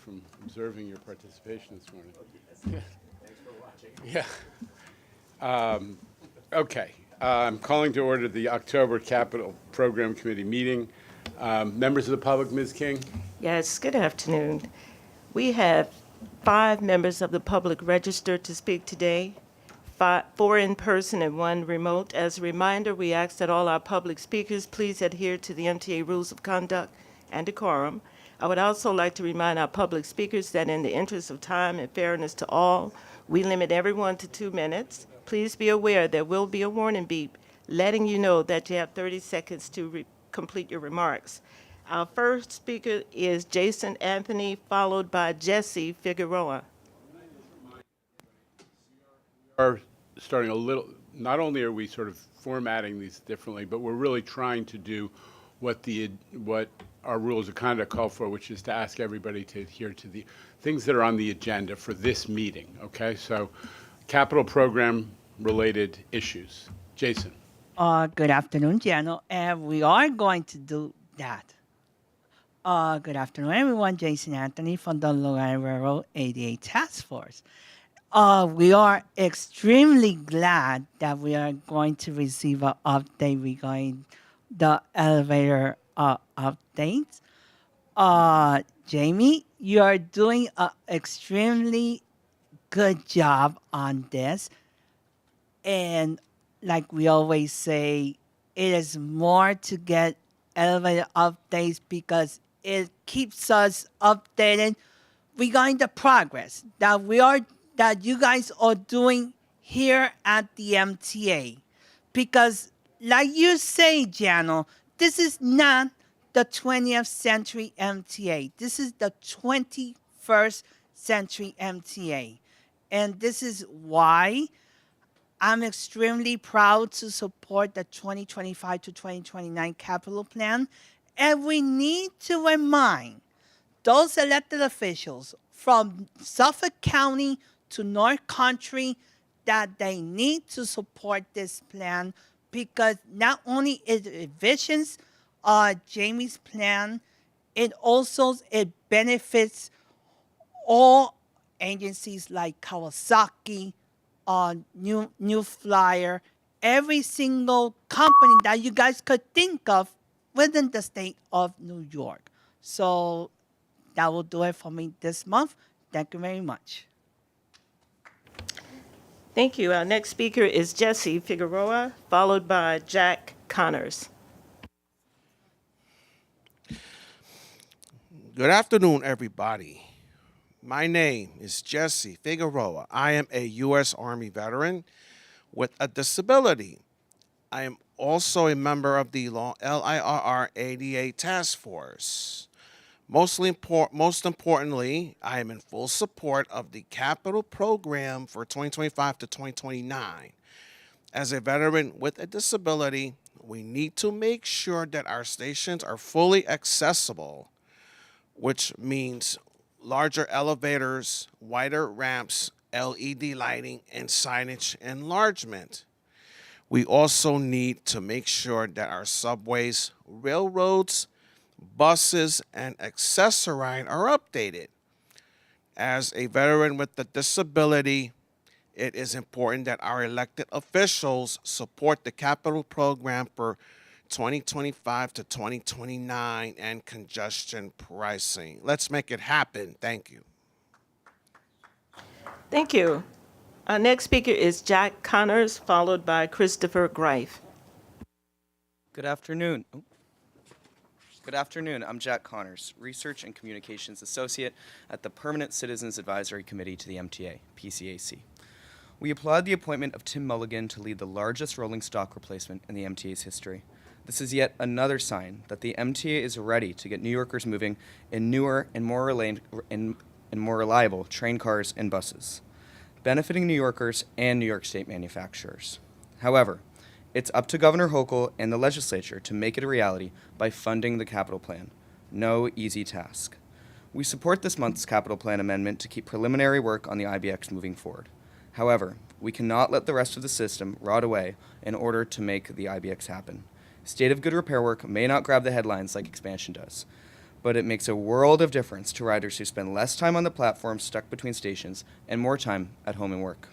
from observing your participation this morning. Yeah. Thanks for watching. Yeah. Okay. I'm calling to order the October Capital Program Committee meeting. Members of the public, Ms. King? Yes, good afternoon. We have 5 members of the public registered to speak today, 4 in person and 1 remote. As a reminder, we ask that all our public speakers please adhere to the MTA rules of conduct and decorum. I would also like to remind our public speakers that in the interest of time and fairness to all, we limit everyone to 2 minutes. Please be aware there will be a warning beep letting you know that you have 30 seconds to complete your remarks. Our first speaker is Jason Anthony, followed by Jesse Figueroa. Are starting a little, not only are we sort of formatting these differently, but we're really trying to do what our rules of conduct call for, which is to ask everybody to adhere to the things that are on the agenda for this meeting, okay? So capital program related issues. Jason. Good afternoon, Jano, and we are going to do that. Good afternoon, everyone. Jason Anthony from the Long Island Railroad ADA Task Force. We are extremely glad that we are going to receive an update regarding the elevator updates. Jamie, you are doing an extremely good job on this. And like we always say, it is more to get elevator updates because it keeps us updated regarding the progress that you guys are doing here at the MTA. Because like you say, Jano, this is not the 20th century MTA. This is the 21st century MTA. And this is why I'm extremely proud to support the 2025 to 2029 capital plan. And we need to remind those elected officials from Suffolk County to North Country that they need to support this plan because not only it envisions Jamie's plan, it benefits all agencies like Kawasaki, New Flyer, every single company that you guys could think of within the state of New York. So that will do it for me this month. Thank you very much. Thank you. Our next speaker is Jesse Figueroa, followed by Jack Connors. Good afternoon, everybody. My name is Jesse Figueroa. I am a U.S. Army veteran with a disability. I am also a member of the LIRR ADA Task Force. Most importantly, I am in full support of the capital program for 2025 to 2029. As a veteran with a disability, we need to make sure that our stations are fully accessible, which means larger elevators, wider ramps, LED lighting, and signage enlargement. We also need to make sure that our subways, railroads, buses, and accessoride are updated. As a veteran with a disability, it is important that our elected officials support the capital program for 2025 to 2029 and congestion pricing. Let's make it happen. Thank you. Thank you. Our next speaker is Jack Connors, followed by Christopher Greif. Good afternoon. Good afternoon. I'm Jack Connors, Research and Communications Associate at the Permanent Citizens Advisory Committee to the MTA, PCAC. We applaud the appointment of Tim Mulligan to lead the largest rolling stock replacement in the MTA's history. This is yet another sign that the MTA is ready to get New Yorkers moving in newer and more reliable train cars and buses, benefiting New Yorkers and New York State manufacturers. However, it's up to Governor Hochul and the legislature to make it a reality by funding the capital plan. No easy task. We support this month's capital plan amendment to keep preliminary work on the IBX moving forward. However, we cannot let the rest of the system rot away in order to make the IBX happen. State of good repair work may not grab the headlines like expansion does, but it makes a world of difference to riders who spend less time on the platform stuck between stations and more time at home and work.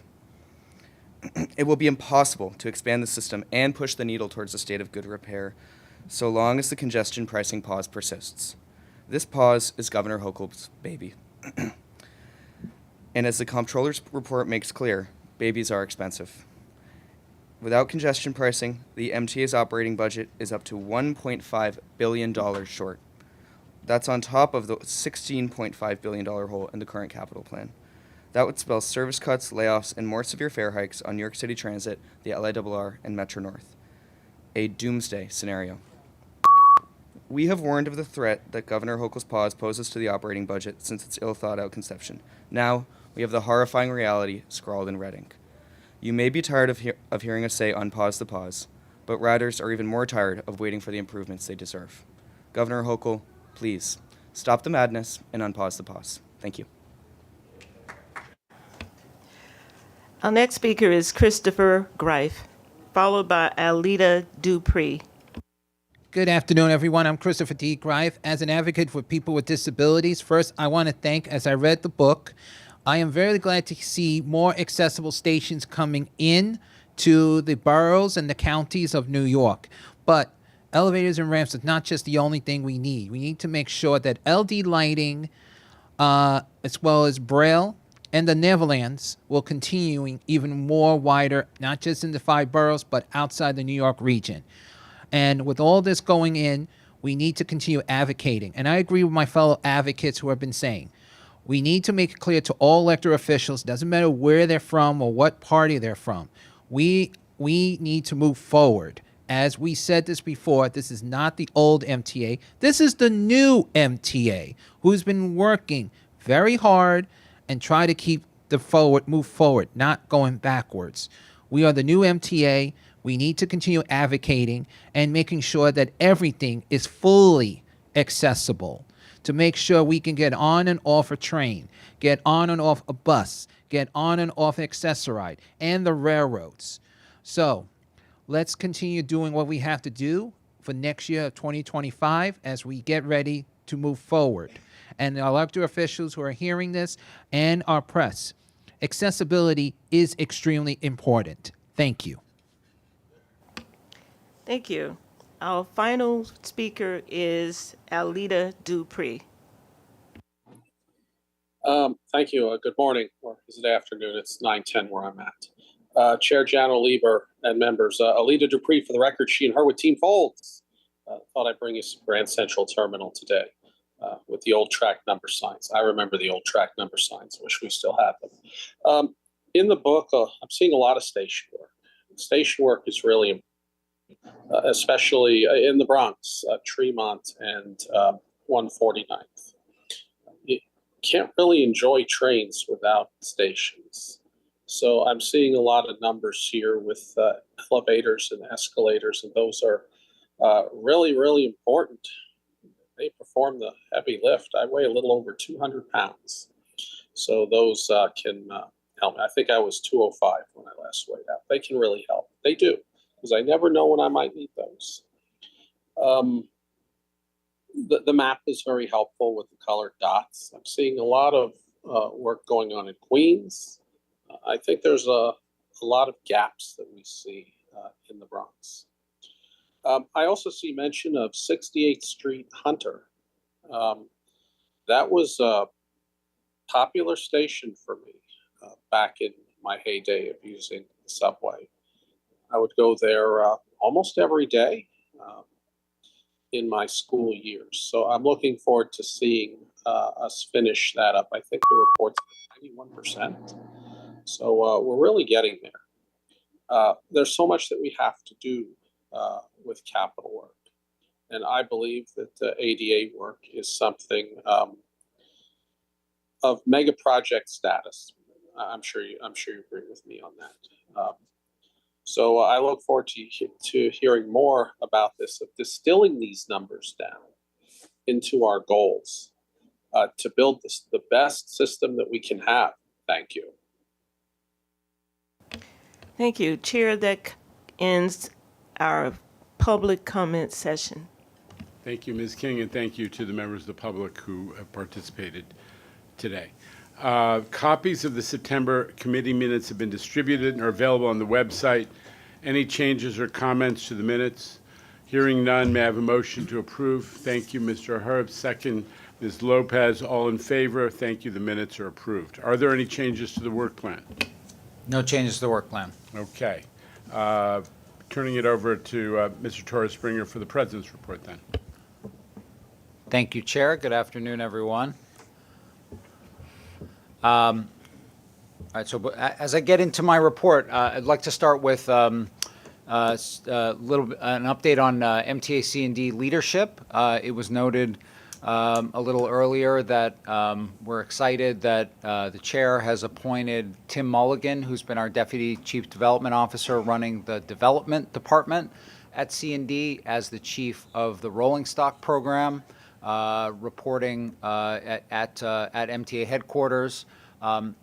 It will be impossible to expand the system and push the needle towards a state of good repair so long as the congestion pricing pause persists. This pause is Governor Hochul's baby. And as the comptroller's report makes clear, babies are expensive. Without congestion pricing, the MTA's operating budget is up to $1.5 billion short. That's on top of the $16.5 billion hole in the current capital plan. That would spell service cuts, layoffs, and more severe fare hikes on New York City Transit, the LIRR, and Metro North. A doomsday scenario. We have warned of the threat that Governor Hochul's pause poses to the operating budget since its ill-thought-out conception. Now, we have the horrifying reality scrawled in red ink. You may be tired of hearing us say unpause the pause, but riders are even more tired of waiting for the improvements they deserve. Governor Hochul, please, stop the madness and unpause the pause. Thank you. Our next speaker is Christopher Greif, followed by Alita Dupree. Good afternoon, everyone. I'm Christopher D. Greif. As an advocate for people with disabilities, first, I want to thank, as I read the book, I am very glad to see more accessible stations coming in to the boroughs and the counties of New York. But elevators and ramps is not just the only thing we need. We need to make sure that LD lighting, as well as Braille, and the Neverlands will continue even more wider, not just in the 5 boroughs, but outside the New York region. And with all this going in, we need to continue advocating. And I agree with my fellow advocates who have been saying, we need to make it clear to all elected officials, doesn't matter where they're from or what party they're from, we need to move forward. As we said this before, this is not the old MTA. This is the new MTA, who's been working very hard and try to keep move forward, not going backwards. We are the new MTA. We need to continue advocating and making sure that everything is fully accessible to make sure we can get on and off a train, get on and off a bus, get on and off Accessoride and the railroads. So let's continue doing what we have to do for next year of 2025 as we get ready to move forward. And our elected officials who are hearing this and our press, accessibility is extremely important. Thank you. Thank you. Our final speaker is Alita Dupree. Thank you. Good morning, or is it afternoon? It's 9:10 where I'm at. Chair Jano Lieber and members, Alita Dupree, for the record, she and her with Team Folds. Thought I'd bring you some Grand Central Terminal today with the old track number signs. I remember the old track number signs. Wish we still had them. In the book, I'm seeing a lot of station work. Station work is really important. Especially in the Bronx, Tremont and 149th. You can't really enjoy trains without stations. So I'm seeing a lot of numbers here with elevators and escalators, and those are really, really important. They perform the heavy lift. I weigh a little over 200 pounds. So those can help me. I think I was 205 when I last weighed out. They can really help. They do. Because I never know when I might need those. The map is very helpful with the colored dots. I'm seeing a lot of work going on in Queens. I think there's a lot of gaps that we see in the Bronx. I also see mention of 68th Street Hunter. That was a popular station for me back in my heyday of using the subway. I would go there almost every day in my school years. So I'm looking forward to seeing us finish that up. I think the report's 91%. So we're really getting there. There's so much that we have to do with capital work. And I believe that the ADA work is something of mega project status. I'm sure you agree with me on that. So I look forward to hearing more about this, of distilling these numbers down into our goals to build the best system that we can have. Thank you. Thank you. Chair, that ends our public comment session. Thank you, Ms. King, and thank you to the members of the public who have participated today. Copies of the September committee minutes have been distributed and are available on the website. Any changes or comments to the minutes? Hearing none, may I have a motion to approve? Thank you, Mr. Herb. Second, Ms. Lopez. All in favor? Thank you. The minutes are approved. Are there any changes to the work plan? No changes to the work plan. Okay. Turning it over to Mr. Torres Springer for the President's report then. Thank you, Chair. Good afternoon, everyone. All right, so as I get into my report, I'd like to start with an update on MTA C&D leadership. It was noted a little earlier that we're excited that the chair has appointed Tim Mulligan, who's been our Deputy Chief Development Officer running the Development Department at C&D, as the Chief of the Rolling Stock Program, reporting at MTA headquarters.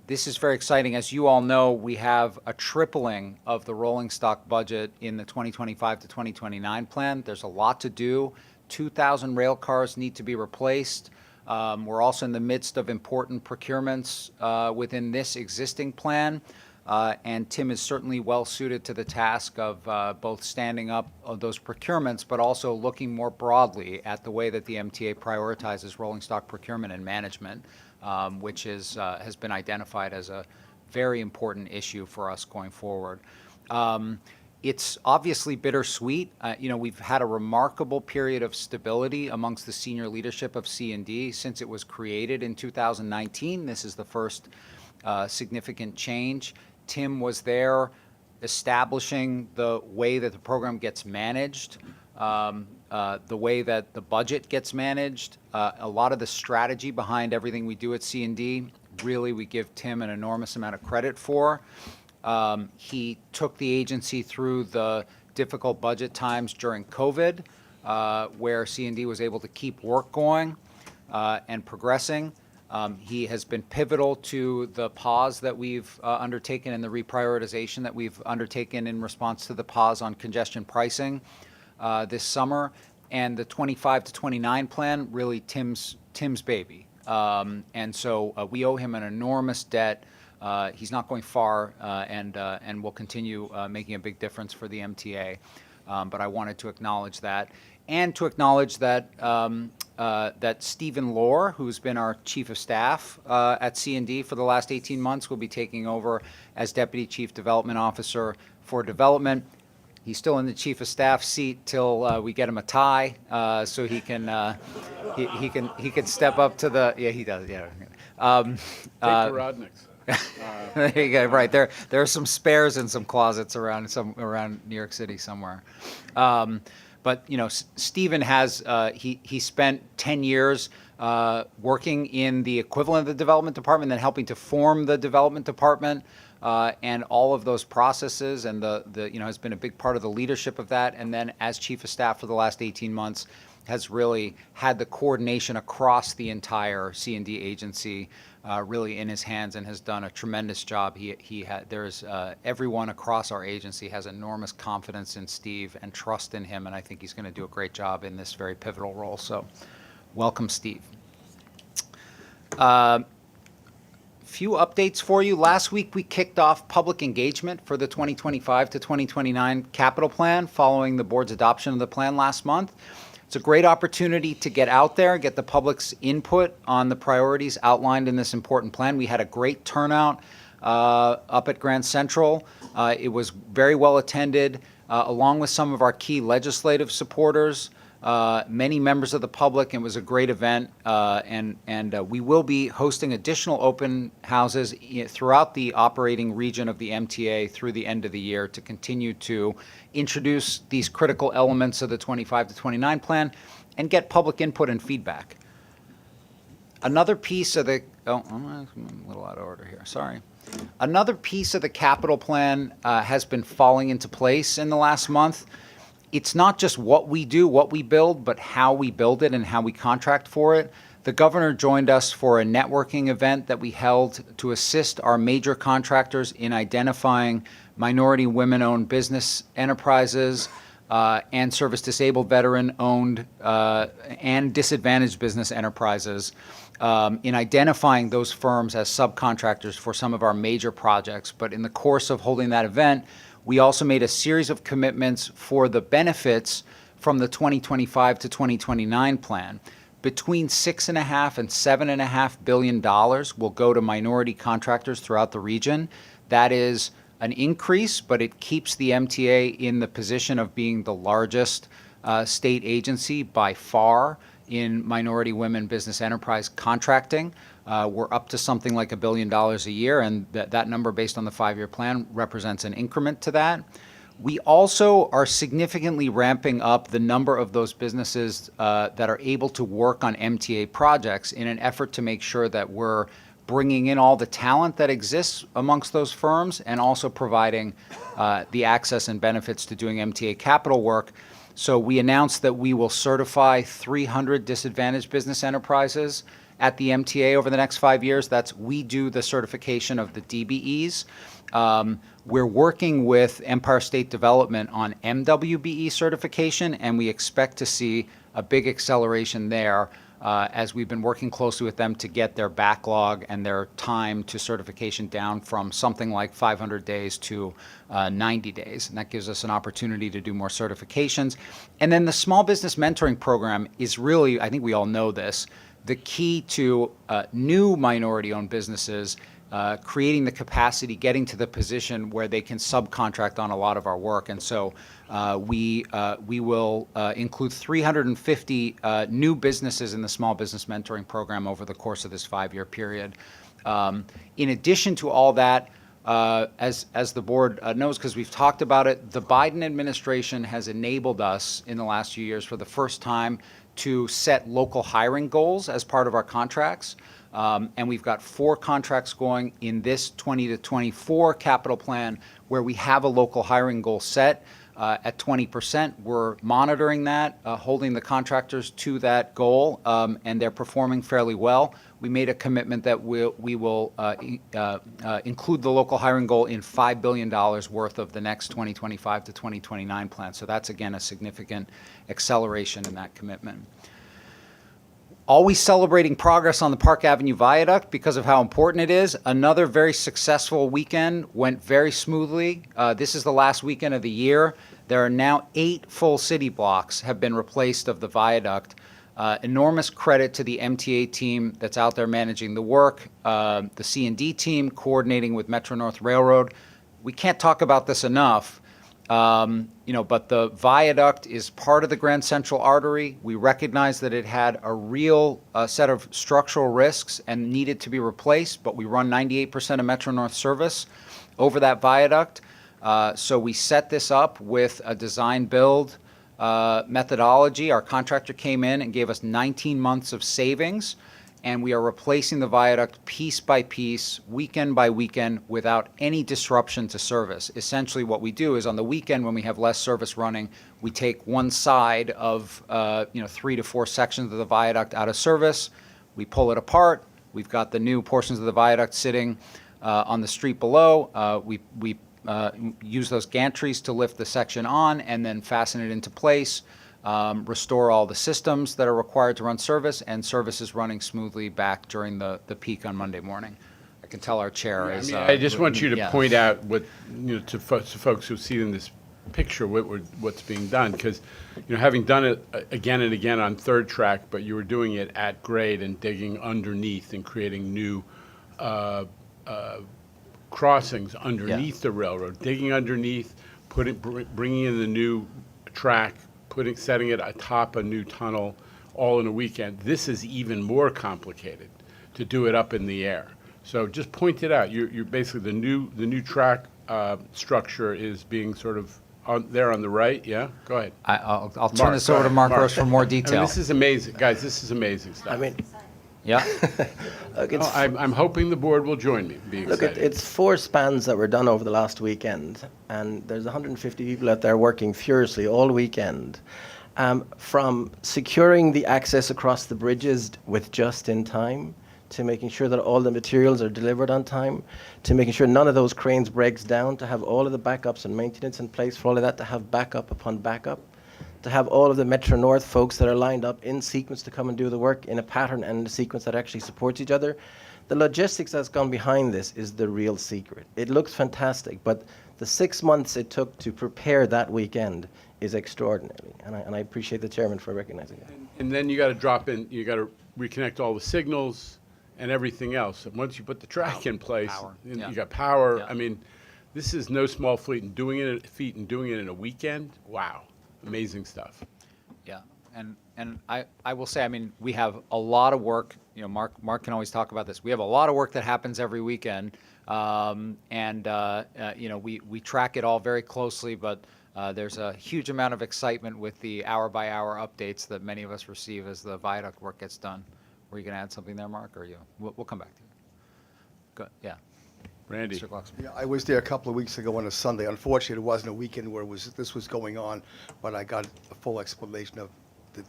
This is very exciting. As you all know, we have a tripling of the rolling stock budget in the 2025 to 2029 plan. There's a lot to do. 2,000 rail cars need to be replaced. We're also in the midst of important procurements within this existing plan. And Tim is certainly well suited to the task of both standing up those procurements, but also looking more broadly at the way that the MTA prioritizes rolling stock procurement and management, which has been identified as a very important issue for us going forward. It's obviously bittersweet. We've had a remarkable period of stability amongst the senior leadership of C&D since it was created in 2019. This is the first significant change. Tim was there establishing the way that the program gets managed, the way that the budget gets managed, a lot of the strategy behind everything we do at C&D. Really, we give Tim an enormous amount of credit for. He took the agency through the difficult budget times during COVID, where C&D was able to keep work going and progressing. He has been pivotal to the pause that we've undertaken and the reprioritization that we've undertaken in response to the pause on congestion pricing this summer. And the 25 to 29 plan, really Tim's baby. And so we owe him an enormous debt. He's not going far and will continue making a big difference for the MTA. But I wanted to acknowledge that. And to acknowledge that that Stephen Lohr, who's been our Chief of Staff at C&D for the last 18 months, will be taking over as Deputy Chief Development Officer for Development. He's still in the Chief of Staff seat till we get him a tie, so he can step up to the he does Take the Rodniks. There you go. Right there are some spares in some closets around New York City somewhere. But Stephen has he spent 10 years working in the equivalent of the development department, then helping to form the development department, and all of those processes, and has been a big part of the leadership of that. And then as chief of staff for the last 18 months, has really had the coordination across the entire C&D agency really in his hands, and has done a tremendous job. Everyone across our agency has enormous confidence in Steve and trust in him, and I think he's going to do a great job in this very pivotal role. So, welcome, Steve. Few updates for you. Last week we kicked off public engagement for the 2025 to 2029 capital plan following the board's adoption of the plan last month. It's a great opportunity to get out there, get the public's input on the priorities outlined in this important plan. We had a great turnout up at Grand Central. It was very well attended, along with some of our key legislative supporters, many members of the public. It was a great event, and we will be hosting additional open houses throughout the operating region of the MTA through the end of the year to continue to introduce these critical elements of the 25 to 29 plan and get public input and feedback. Another piece of the I'm a little out of order here. Sorry. Another piece of the capital plan has been falling into place in the last month. It's not just what we do, what we build, but how we build it and how we contract for it. The governor joined us for a networking event that we held to assist our major contractors in identifying minority women-owned business enterprises, and service disabled veteran-owned and disadvantaged business enterprises in identifying those firms as subcontractors for some of our major projects. But in the course of holding that event, we also made a series of commitments for the benefits from the 2025 to 2029 plan. Between $6.5 and $7.5 billion will go to minority contractors throughout the region. That is an increase, but it keeps the MTA in the position of being the largest state agency by far in minority women business enterprise contracting. We're up to something like $1 billion a year, and that number based on the 5-year plan represents an increment to that. We also are significantly ramping up the number of those businesses that are able to work on MTA projects in an effort to make sure that we're bringing in all the talent that exists amongst those firms and also providing the access and benefits to doing MTA capital work. So we announced that we will certify 300 disadvantaged business enterprises at the MTA over the next 5 years. We do the certification of the DBEs. We're working with Empire State Development on MWBE certification, and we expect to see a big acceleration there as we've been working closely with them to get their backlog and their time to certification down from something like 500 days to 90 days. And that gives us an opportunity to do more certifications. And then the small business mentoring program is really, I think we all know this, the key to new minority-owned businesses creating the capacity, getting to the position where they can subcontract on a lot of our work. And so we will include 350 new businesses in the small business mentoring program over the course of this 5-year period. In addition to all that, as the board knows, because we've talked about it, the Biden administration has enabled us in the last few years for the first time to set local hiring goals as part of our contracts. And we've got 4 contracts going in this 20 to 24 capital plan where we have a local hiring goal set at 20%. We're monitoring that, holding the contractors to that goal, and they're performing fairly well. We made a commitment that we will include the local hiring goal in $5 billion worth of the next 2025 to 2029 plan. So that's, again, a significant acceleration in that commitment. Always celebrating progress on the Park Avenue Viaduct because of how important it is. Another very successful weekend, went very smoothly. This is the last weekend of the year. There are now 8 full city blocks have been replaced of the viaduct. Enormous credit to the MTA team that's out there managing the work, the C&D team coordinating with Metro North Railroad. We can't talk about this enough. But the viaduct is part of the Grand Central Artery. We recognize that it had a real set of structural risks and needed to be replaced, but we run 98% of Metro North service over that viaduct. So we set this up with a design-build methodology. Our contractor came in and gave us 19 months of savings, and we are replacing the viaduct piece by piece, weekend by weekend, without any disruption to service. Essentially what we do is on the weekend when we have less service running, we take one side of 3 to 4 sections of the viaduct out of service, we pull it apart, we've got the new portions of the viaduct sitting on the street below, we use those gantries to lift the section on and then fasten it into place, restore all the systems that are required to run service, and service is running smoothly back during the peak on Monday morning. I can tell our chair is... I just want you to yeah. point out what, to folks who see in this picture what's being done, because, having done it again and again on third track, but you were doing it at grade and digging underneath and creating new crossings underneath the railroad, digging underneath, bringing in the new track, setting it atop a new tunnel, all in a weekend. This is even more complicated to do it up in the air. So just point it out. You're basically the new track structure is being sort of there on the right. Yeah, go ahead. I'll turn this over to Mark Roche for more detail. This is amazing, guys. This is amazing stuff. Yeah. I'm hoping the board will join me. Look, it's 4 spans that were done over the last weekend, and there's 150 people out there working furiously all weekend, from securing the access across the bridges with just in time, to making sure that all the materials are delivered on time, to making sure none of those cranes breaks down, to have all of the backups and maintenance in place for all of that, to have backup upon backup, to have all of the Metro North folks that are lined up in sequence to come and do the work in a pattern and in a sequence that actually supports each other. The logistics that's gone behind this is the real secret. It looks fantastic, but the 6 months it took to prepare that weekend is extraordinary, and I appreciate the chairman for recognizing that. And then you got to drop in, you got to reconnect all the signals and everything else. And once you put the track in place, Power, and yeah. you got power. Yeah. I mean, this is no small feat, and doing it in a weekend. Wow, amazing stuff. Yeah, and I will say, I mean, we have a lot of work. You know, Mark can always talk about this. We have a lot of work that happens every weekend, you know, we track it all very closely. But there's a huge amount of excitement with the hour-by-hour updates that many of us receive as the viaduct work gets done. Were you going to add something there, Mark, or you? We'll come back to you. Good. Yeah. Randy. Mr. Glucksman. Yeah, I was there a couple of weeks ago on a Sunday. Unfortunately, it wasn't a weekend where this was going on, but I got a full explanation of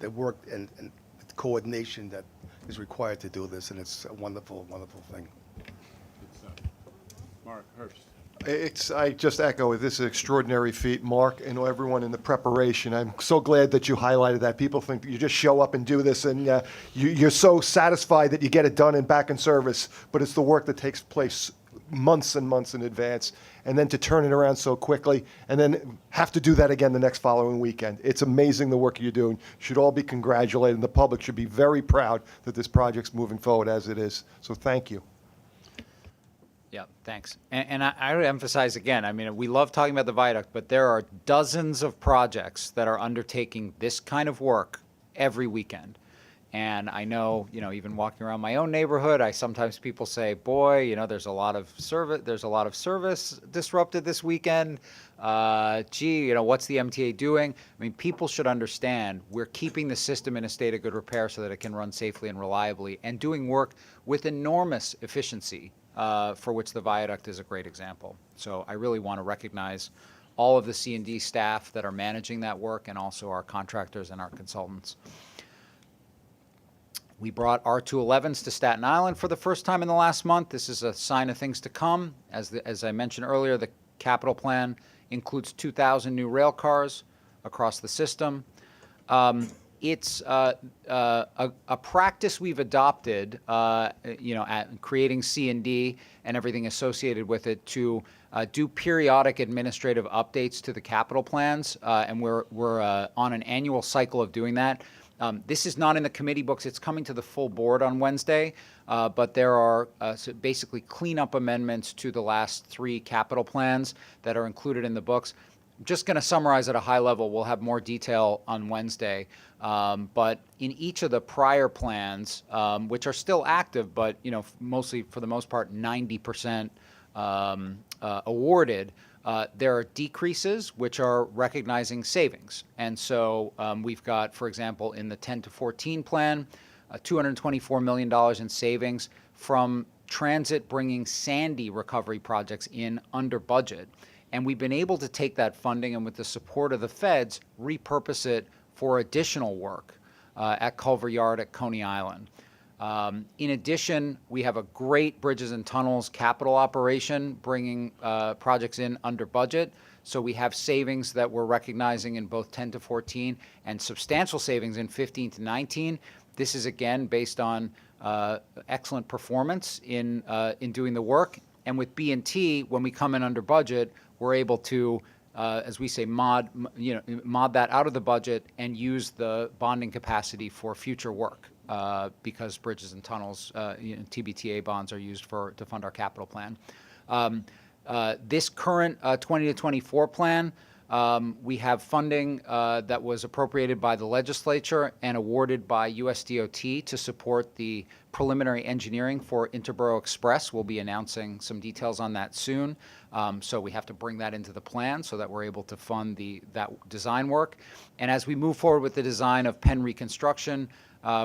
the work and the coordination that is required to do this, and it's a wonderful, wonderful thing. Mark Herbst. I just echo, this is an extraordinary feat, Mark, and everyone in the preparation. I'm so glad that you highlighted that. People think that you just show up and do this, and you're so satisfied that you get it done and back in service, but it's the work that takes place months and months in advance, and then to turn it around so quickly, and then have to do that again the next following weekend. It's amazing the work you're doing. You should all be congratulated, and the public should be very proud that this project's moving forward as it is. So thank you. Yeah, thanks. And I would emphasize again, I mean, we love talking about the viaduct, but there are dozens of projects that are undertaking this kind of work every weekend. And I know, you know, even walking around my own neighborhood, sometimes people say, boy, you know, there's a lot of service disrupted this weekend. Gee, you know, what's the MTA doing? I mean, people should understand we're keeping the system in a state of good repair so that it can run safely and reliably, and doing work with enormous efficiency, for which the viaduct is a great example. So I really want to recognize all of the C&D staff that are managing that work, and also our contractors and our consultants. We brought R211s to Staten Island for the first time in the last month. This is a sign of things to come. As I mentioned earlier, the capital plan includes 2,000 new rail cars across the system. It's a practice we've adopted, you know, at creating C&D and everything associated with it, to do periodic administrative updates to the capital plans, and we're on an annual cycle of doing that. This is not in the committee books. It's coming to the full board on Wednesday, but there are so basically cleanup amendments to the last 3 capital plans that are included in the books. I'm just going to summarize at a high level. We'll have more detail on Wednesday. But in each of the prior plans, which are still active, but you know, mostly for the most part, 90% awarded, there are decreases which are recognizing savings. And so we've got, for example, in the 10 to 14 plan, $224 million in savings from transit bringing Sandy recovery projects in under budget. And we've been able to take that funding and, with the support of the feds, repurpose it for additional work at Culver Yard at Coney Island. In addition, we have a great bridges and tunnels capital operation bringing projects in under budget. So we have savings that we're recognizing in both 10 to 14 and substantial savings in 15 to 19. This is, again, based on excellent performance in doing the work. And with B&T, when we come in under budget, we're able to, as we say, mod that out of the budget and use the bonding capacity for future work. Because bridges and tunnels, TBTA bonds are used to fund our capital plan. This current 20 to 24 plan, we have funding that was appropriated by the legislature and awarded by USDOT to support the preliminary engineering for Interborough Express. We'll be announcing some details on that soon. So we have to bring that into the plan so that we're able to fund that design work. And as we move forward with the design of Penn reconstruction,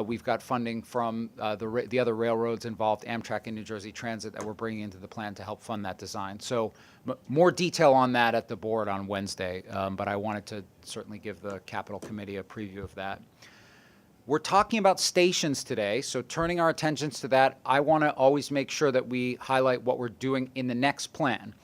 we've got funding from the other railroads involved, Amtrak and New Jersey Transit, that we're bringing into the plan to help fund that design. So more detail on that at the board on Wednesday, but I wanted to certainly give the Capital Committee a preview of that. We're talking about stations today, so turning our attentions to that, I want to always make sure that we highlight what we're doing in the next plan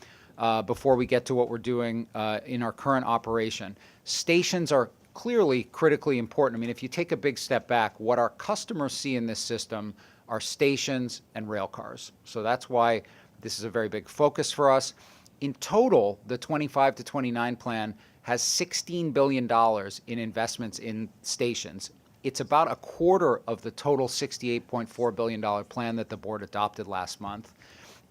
before we get to what we're doing in our current operation. Stations are clearly critically important. I mean, if you take a big step back, what our customers see in this system are stations and rail cars. So that's why this is a very big focus for us. In total, the 25 to 29 plan has $16 billion in investments in stations. It's about a quarter of the total $68.4 billion plan that the board adopted last month.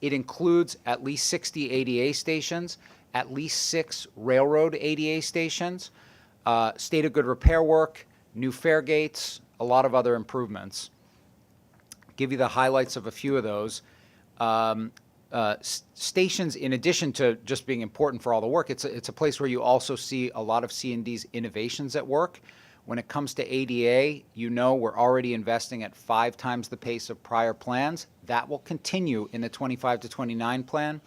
It includes at least 60 ADA stations, at least 6 railroad ADA stations, state of good repair work, new fare gates, a lot of other improvements. Give you the highlights of a few of those. Stations, in addition to just being important for all the work, it's a place where you also see a lot of C&D's innovations at work. When it comes to ADA, you know we're already investing at 5 times the pace of prior plans. That will continue in the 25 to 29 plan.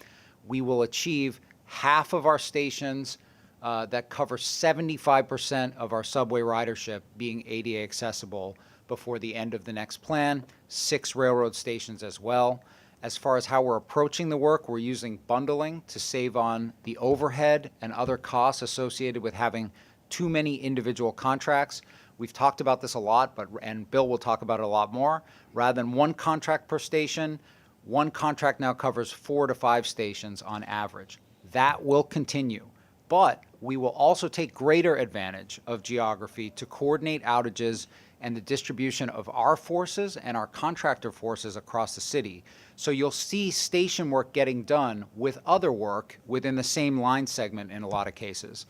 We will achieve half of our stations that cover 75% of our subway ridership being ADA accessible before the end of the next plan, 6 railroad stations as well. As far as how we're approaching the work, we're using bundling to save on the overhead and other costs associated with having too many individual contracts. We've talked about this a lot, and Bill will talk about it a lot more. Rather than 1 contract per station, 1 contract now covers 4 to 5 stations on average. That will continue, but we will also take greater advantage of geography to coordinate outages and the distribution of our forces and our contractor forces across the city. So you'll see station work getting done with other work within the same line segment in a lot of cases.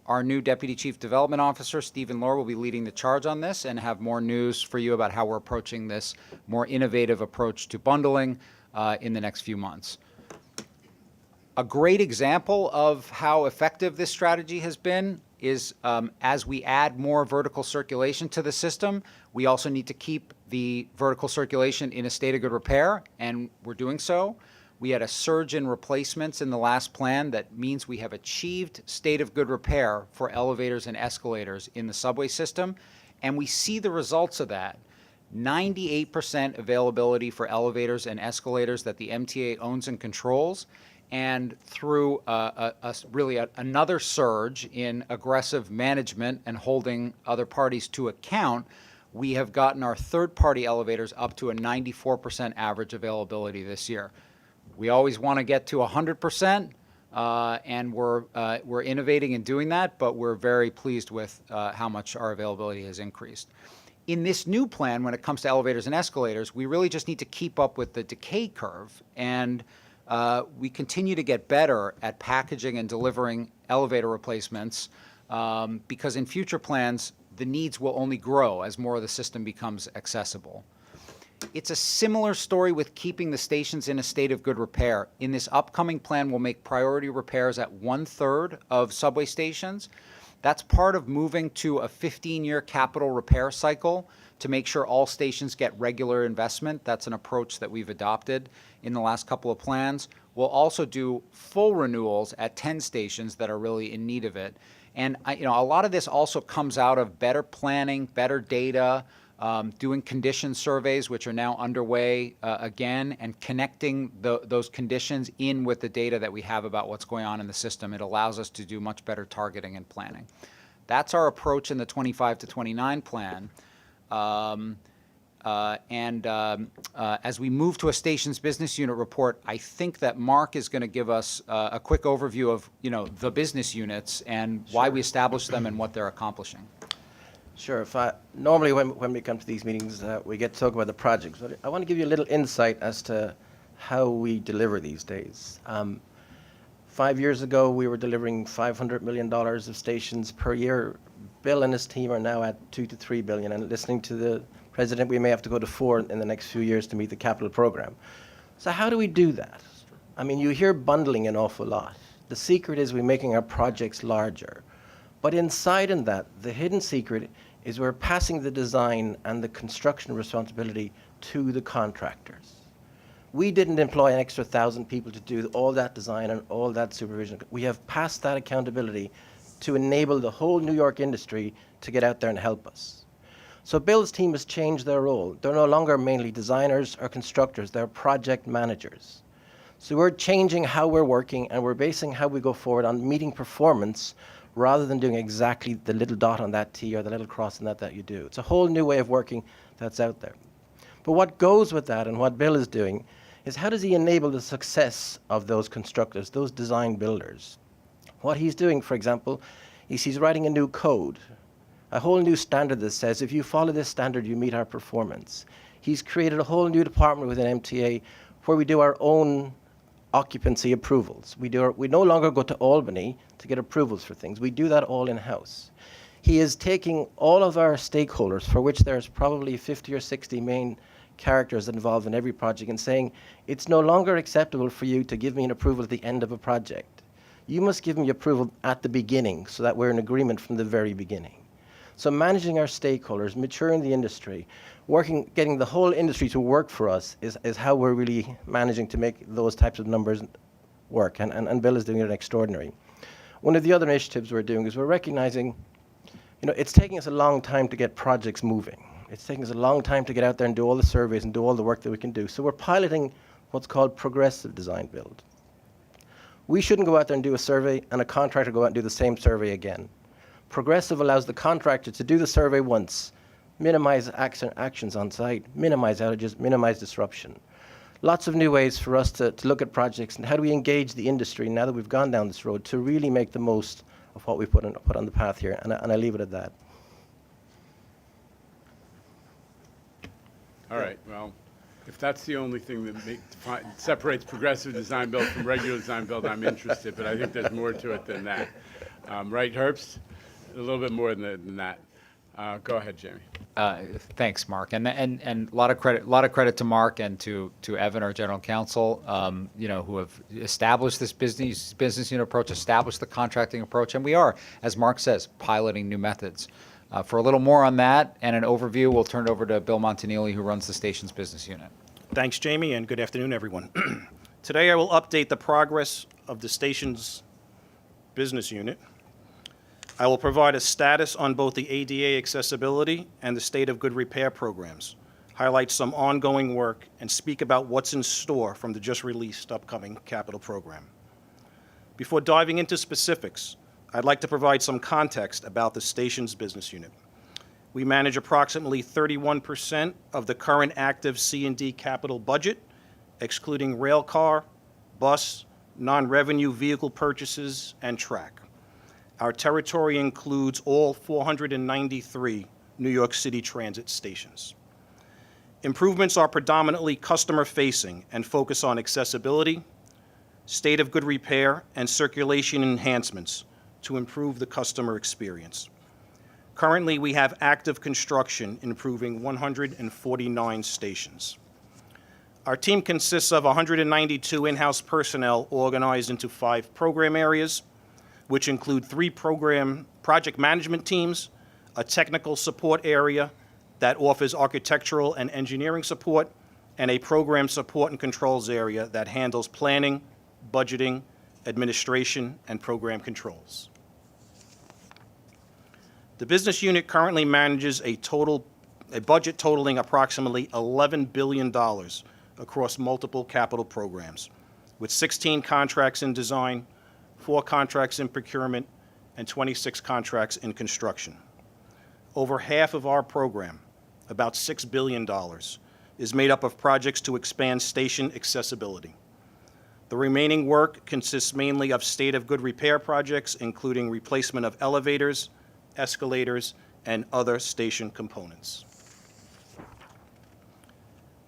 Our new Deputy Chief Development Officer, Stephen Lohr, will be leading the charge on this and have more news for you about how we're approaching this more innovative approach to bundling in the next few months. A great example of how effective this strategy has been is as we add more vertical circulation to the system, we also need to keep the vertical circulation in a state of good repair, and we're doing so. We had a surge in replacements in the last plan that means we have achieved state of good repair for elevators and escalators in the subway system, and we see the results of that. 98% availability for elevators and escalators that the MTA owns and controls, and through another surge in aggressive management and holding other parties to account, we have gotten our third-party elevators up to a 94% average availability this year. We always want to get to 100%, and we're innovating in doing that, but we're very pleased with how much our availability has increased. In this new plan, when it comes to elevators and escalators, we really just need to keep up with the decay curve, and we continue to get better at packaging and delivering elevator replacements because in future plans, the needs will only grow as more of the system becomes accessible. It's a similar story with keeping the stations in a state of good repair. In this upcoming plan, we'll make priority repairs at 1/3 of subway stations. That's part of moving to a 15-year capital repair cycle to make sure all stations get regular investment. That's an approach that we've adopted in the last couple of plans. We'll also do full renewals at 10 stations that are really in need of it. And a lot of this also comes out of better planning, better data, doing condition surveys, which are now underway again, and connecting those conditions in with the data that we have about what's going on in the system. It allows us to do much better targeting and planning. That's our approach in the 25 to 29 plan. As we move to a stations business unit report, I think that Mark is going to give us a quick overview of the business units and why we established them and what they're accomplishing. Sure. Normally when we come to these meetings, we get to talk about the projects. But I want to give you a little insight as to how we deliver these days. 5 years ago, we were delivering $500 million of stations per year. Bill and his team are now at $2 to $3 billion. And listening to the president, we may have to go to 4 in the next few years to meet the capital program. So how do we do that? I mean, you hear bundling an awful lot. The secret is we're making our projects larger. But inside in that, the hidden secret is we're passing the design and the construction responsibility to the contractors. We didn't employ an extra 1,000 people to do all that design and all that supervision. We have passed that accountability to enable the whole New York industry to get out there and help us. So Bill's team has changed their role. They're no longer mainly designers or constructors, they're project managers. So we're changing how we're working, and we're basing how we go forward on meeting performance rather than doing exactly the little dot on that T or the little cross on that you do. It's a whole new way of working that's out there. But what goes with that and what Bill is doing is how does he enable the success of those constructors, those design builders? What he's doing, for example, is he's writing a new code, a whole new standard that says if you follow this standard, you meet our performance. He's created a whole new department within MTA where we do our own occupancy approvals. We no longer go to Albany to get approvals for things. We do that all in-house. He is taking all of our stakeholders, for which there's probably 50 or 60 main characters involved in every project, and saying, it's no longer acceptable for you to give me an approval at the end of a project. You must give me approval at the beginning so that we're in agreement from the very beginning. So managing our stakeholders, maturing the industry, getting the whole industry to work for us is how we're really managing to make those types of numbers work, and Bill is doing it extraordinary. One of the other initiatives we're doing is we're recognizing, it's taking us a long time to get projects moving. It's taking us a long time to get out there and do all the surveys and do all the work that we can do. So we're piloting what's called progressive design build. We shouldn't go out there and do a survey and a contractor go out and do the same survey again. Progressive allows the contractor to do the survey once, minimize actions on site, minimize outages, minimize disruption. Lots of new ways for us to look at projects and how do we engage the industry now that we've gone down this road to really make the most of what we put on the path here, and I leave it at that. All right, well, if that's the only thing that separates progressive design build from regular design build, I'm interested, but I think there's more to it than that. Right, Herbst? A little bit more than that. Go ahead, Jamie. Thanks, Mark, and a lot of credit to Mark and to Evan, our general counsel, who have established this business unit approach, established the contracting approach, and we are, as Mark says, piloting new methods. For a little more on that and an overview, we'll turn it over to Bill Montanili, who runs the station's business unit. Thanks, Jamie, and good afternoon, everyone. Today, I will update the progress of the station's business unit. I will provide a status on both the ADA accessibility and the state of good repair programs, highlight some ongoing work, and speak about what's in store from the just released upcoming capital program. Before diving into specifics, I'd like to provide some context about the station's business unit. We manage approximately 31% of the current active C&D capital budget, excluding rail car, bus, non-revenue vehicle purchases, and track. Our territory includes all 493 New York City Transit stations. Improvements are predominantly customer-facing and focus on accessibility, state of good repair, and circulation enhancements to improve the customer experience. Currently, we have active construction improving 149 stations. Our team consists of 192 in-house personnel organized into 5 program areas, which include 3 project management teams, a technical support area that offers architectural and engineering support, and a program support and controls area that handles planning, budgeting, administration, and program controls. The business unit currently manages a budget totaling approximately $11 billion across multiple capital programs, with 16 contracts in design, 4 contracts in procurement, and 26 contracts in construction. Over half of our program, about $6 billion, is made up of projects to expand station accessibility. The remaining work consists mainly of state of good repair projects, including replacement of elevators, escalators, and other station components.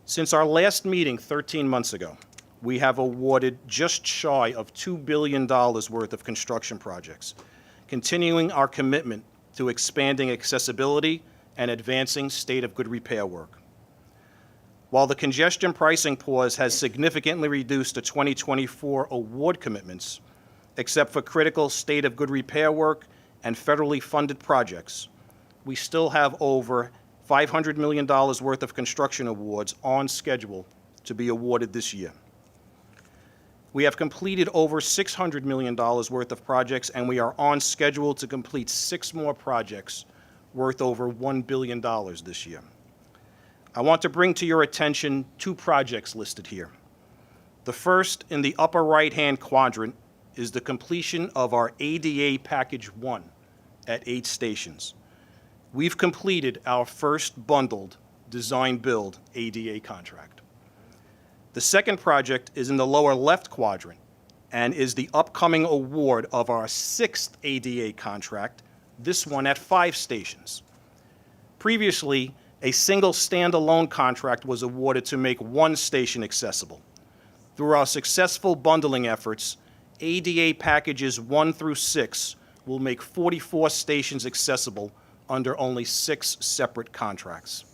Since our last meeting 13 months ago, we have awarded just shy of $2 billion worth of construction projects, continuing our commitment to expanding accessibility and advancing state of good repair work. While the congestion pricing pause has significantly reduced the 2024 award commitments, except for critical state of good repair work and federally funded projects, we still have over $500 million worth of construction awards on schedule to be awarded this year. We have completed over $600 million worth of projects, and we are on schedule to complete 6 more projects worth over $1 billion this year. I want to bring to your attention 2 projects listed here. The first, in the upper right-hand quadrant, is the completion of our ADA Package 1 at 8 stations. We've completed our first bundled design-build ADA contract. The second project is in the lower left quadrant and is the upcoming award of our 6th ADA contract, this one at 5 stations. Previously, a single standalone contract was awarded to make 1 station accessible. Through our successful bundling efforts, ADA packages 1 through 6 will make 44 stations accessible under only 6 separate contracts.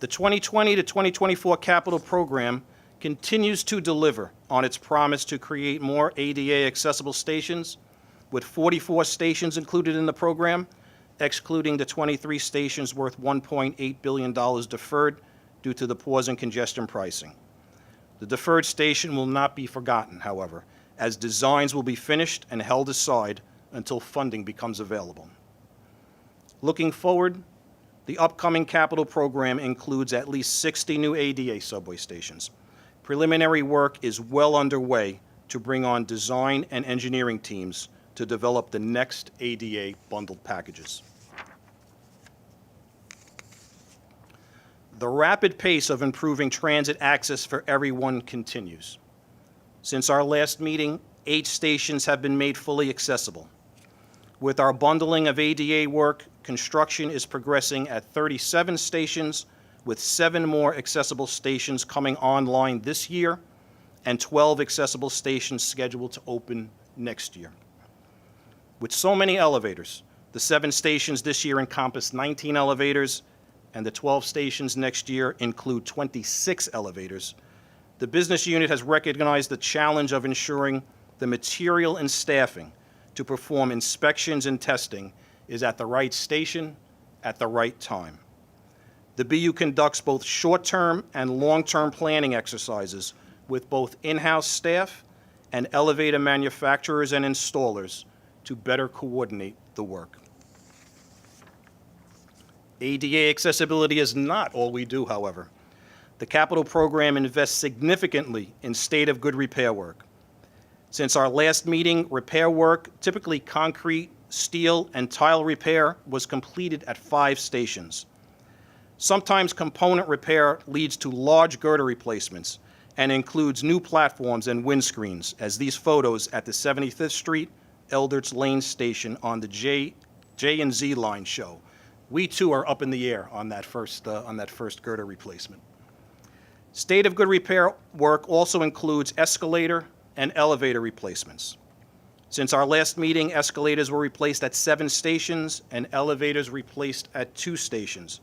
The 2020 to 2024 capital program continues to deliver on its promise to create more ADA accessible stations, with 44 stations included in the program, excluding the 23 stations worth $1.8 billion deferred due to the pause in congestion pricing. The deferred station will not be forgotten, however, as designs will be finished and held aside until funding becomes available. Looking forward, the upcoming capital program includes at least 60 new ADA subway stations. Preliminary work is well underway to bring on design and engineering teams to develop the next ADA bundled packages. The rapid pace of improving transit access for everyone continues. Since our last meeting, 8 stations have been made fully accessible. With our bundling of ADA work, construction is progressing at 37 stations, with 7 more accessible stations coming online this year and 12 accessible stations scheduled to open next year. With so many elevators, the 7 stations this year encompass 19 elevators, and the 12 stations next year include 26 elevators. The business unit has recognized the challenge of ensuring the material and staffing to perform inspections and testing is at the right station at the right time. The BU conducts both short-term and long-term planning exercises with both in-house staff and elevator manufacturers and installers to better coordinate the work. ADA accessibility is not all we do, however. The capital program invests significantly in state of good repair work. Since our last meeting, repair work, typically concrete, steel, and tile repair, was completed at 5 stations. Sometimes component repair leads to large girder replacements and includes new platforms and windscreens, as these photos at the 75th Street Elderts Lane station on the J and Z line show. We too are up in the air on that first girder replacement. State of good repair work also includes escalator and elevator replacements. Since our last meeting, escalators were replaced at 7 stations and elevators replaced at 2 stations,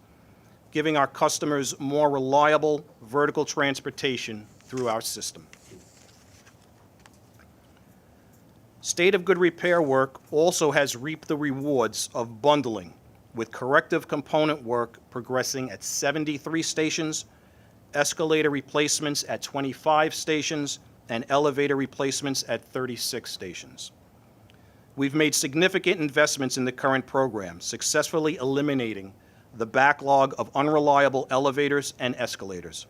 giving our customers more reliable vertical transportation through our system. State of good repair work also has reaped the rewards of bundling, with corrective component work progressing at 73 stations, escalator replacements at 25 stations, and elevator replacements at 36 stations. We've made significant investments in the current program, successfully eliminating the backlog of unreliable elevators and escalators.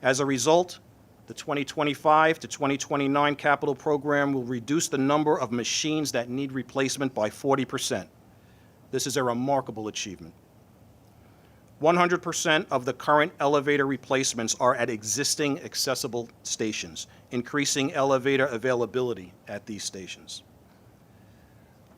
As a result, the 2025 to 2029 capital program will reduce the number of machines that need replacement by 40%. This is a remarkable achievement. 100% of the current elevator replacements are at existing accessible stations, increasing elevator availability at these stations.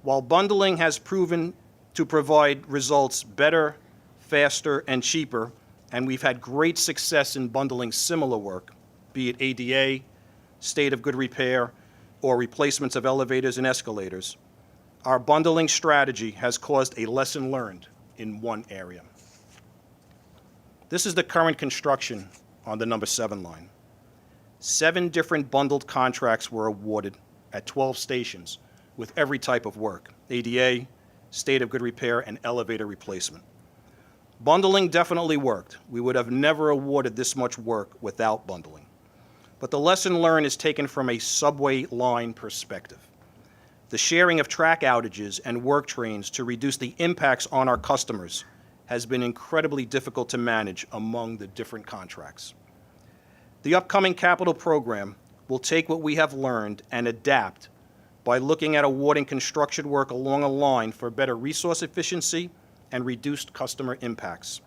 While bundling has proven to provide results better, faster, and cheaper, and we've had great success in bundling similar work, be it ADA, state of good repair, or replacements of elevators and escalators, our bundling strategy has caused a lesson learned in one area. This is the current construction on the number 7 line. 7 different bundled contracts were awarded at 12 stations with every type of work: ADA, state of good repair, and elevator replacement. Bundling definitely worked. We would have never awarded this much work without bundling. But the lesson learned is taken from a subway line perspective. The sharing of track outages and work trains to reduce the impacts on our customers has been incredibly difficult to manage among the different contracts. The upcoming capital program will take what we have learned and adapt by looking at awarding construction work along a line for better resource efficiency and reduced customer impacts.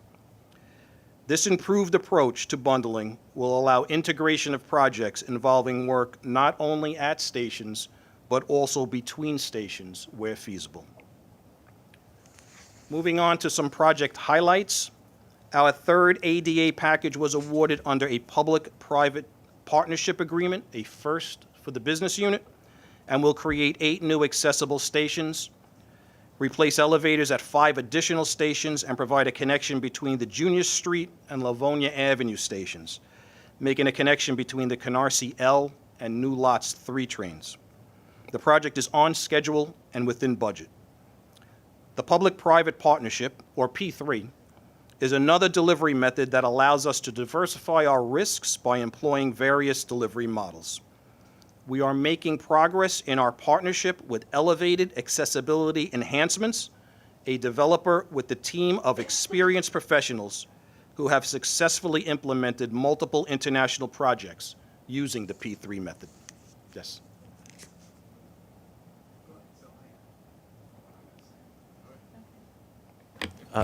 This improved approach to bundling will allow integration of projects involving work not only at stations, but also between stations where feasible. Moving on to some project highlights. Our third ADA package was awarded under a public-private partnership agreement, a first for the business unit, and will create 8 new accessible stations, replace elevators at 5 additional stations, and provide a connection between the Junior Street and Livonia Avenue stations, making a connection between the Canarsie L and New Lots 3 trains. The project is on schedule and within budget. The public-private partnership, or P3, is another delivery method that allows us to diversify our risks by employing various delivery models. We are making progress in our partnership with Elevated Accessibility Enhancements, a developer with a team of experienced professionals who have successfully implemented multiple international projects using the P3 method. Yes.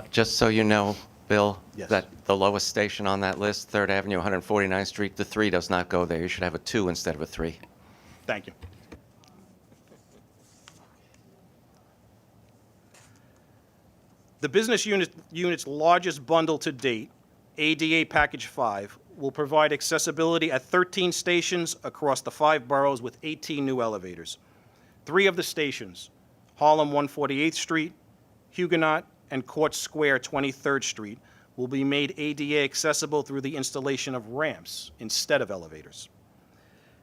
Just so you know, Bill, Yes. that the lowest station on that list, 3rd Avenue, 149th Street, the 3 does not go there. You should have a 2 instead of a 3. Thank you. The business unit's largest bundle to date, ADA Package 5, will provide accessibility at 13 stations across the 5 boroughs with 18 new elevators. 3 of the stations, Harlem 148th Street, Huguenot, and Court Square 23rd Street, will be made ADA accessible through the installation of ramps instead of elevators.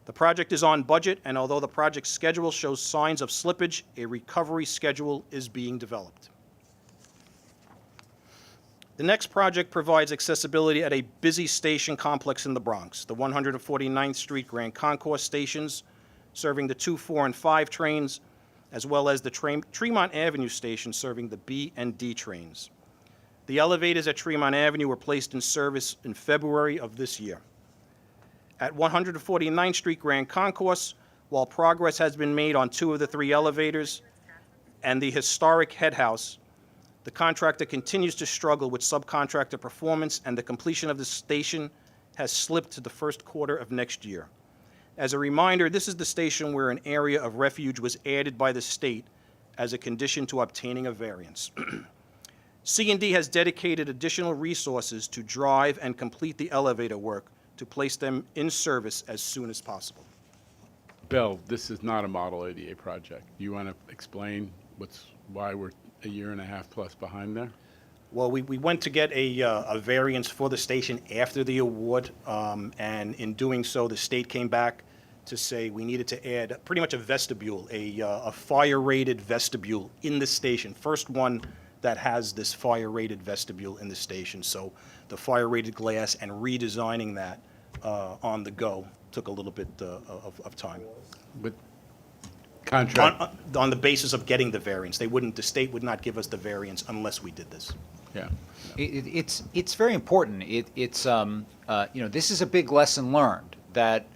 The project is on budget, and although the project schedule shows signs of slippage, a recovery schedule is being developed. The next project provides accessibility at a busy station complex in the Bronx, the 149th Street Grand Concourse stations, serving the 2, 4, and 5 trains, as well as the Tremont Avenue station serving the B and D trains. The elevators at Tremont Avenue were placed in service in February of this year. At 149th Street Grand Concourse, while progress has been made on 2 of the 3 elevators and the historic head house, the contractor continues to struggle with subcontractor performance, and the completion of the station has slipped to the first quarter of next year. As a reminder, this is the station where an area of refuge was added by the state as a condition to obtaining a variance. C&D has dedicated additional resources to drive and complete the elevator work to place them in service as soon as possible. Bill, this is not a model ADA project. Do you want to explain why we're a year and a half plus behind there? Well, we went to get a variance for the station after the award, and in doing so, the state came back to say we needed to add pretty much a vestibule, a fire-rated vestibule in the station. First one that has this fire-rated vestibule in the station. So the fire-rated glass and redesigning that on the go took a little bit of time. But contract, On the basis of getting the variance. The state would not give us the variance unless we did this. yeah. It's very important. This is a big lesson learned that,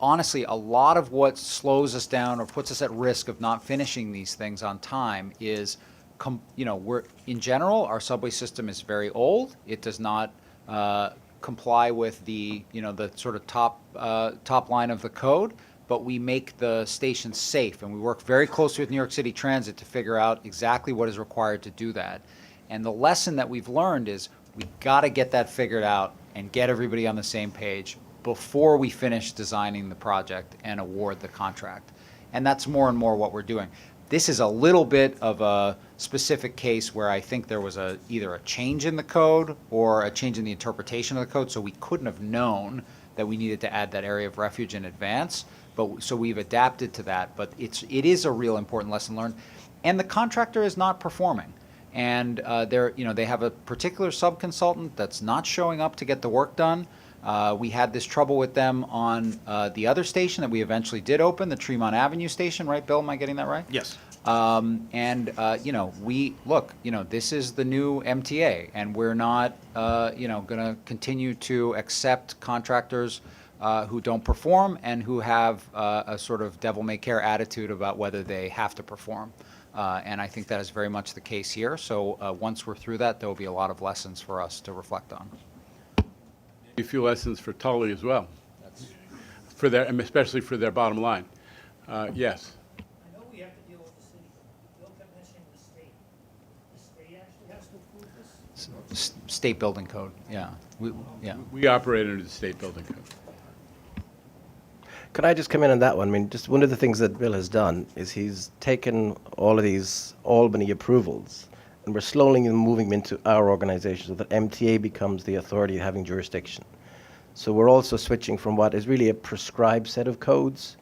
honestly, a lot of what slows us down or puts us at risk of not finishing these things on time is, in general, our subway system is very old. It does not comply with the sort of top line of the code, but we make the stations safe, and we work very closely with New York City Transit to figure out exactly what is required to do that. And the lesson that we've learned is we got to get that figured out and get everybody on the same page before we finish designing the project and award the contract. And that's more and more what we're doing. This is a little bit of a specific case where I think there was either a change in the code or a change in the interpretation of the code, so we couldn't have known that we needed to add that area of refuge in advance. So we've adapted to that, but it is a real important lesson learned. And the contractor is not performing. And they have a particular subconsultant that's not showing up to get the work done. We had this trouble with them on the other station that we eventually did open, the Tremont Avenue station, right, Bill? Am I getting that right? Yes. This is the new MTA, and we're not, going to continue to accept contractors who don't perform and who have a sort of devil-may-care attitude about whether they have to perform. And I think that is very much the case here. So once we're through that, there will be a lot of lessons for us to reflect on. A few lessons for Tully as well, for their, and especially for their bottom line. Yes. I know we have to deal with the city, but Bill kept mentioning the state. The state actually has to approve this? State building code, yeah. We operate under the state building code. Could I just come in on that one? I mean, just one of the things that Bill has done is he's taken all of these Albany approvals, and we're slowly moving them into our organization so that MTA becomes the authority having jurisdiction. So we're also switching from what is really a prescribed set of codes,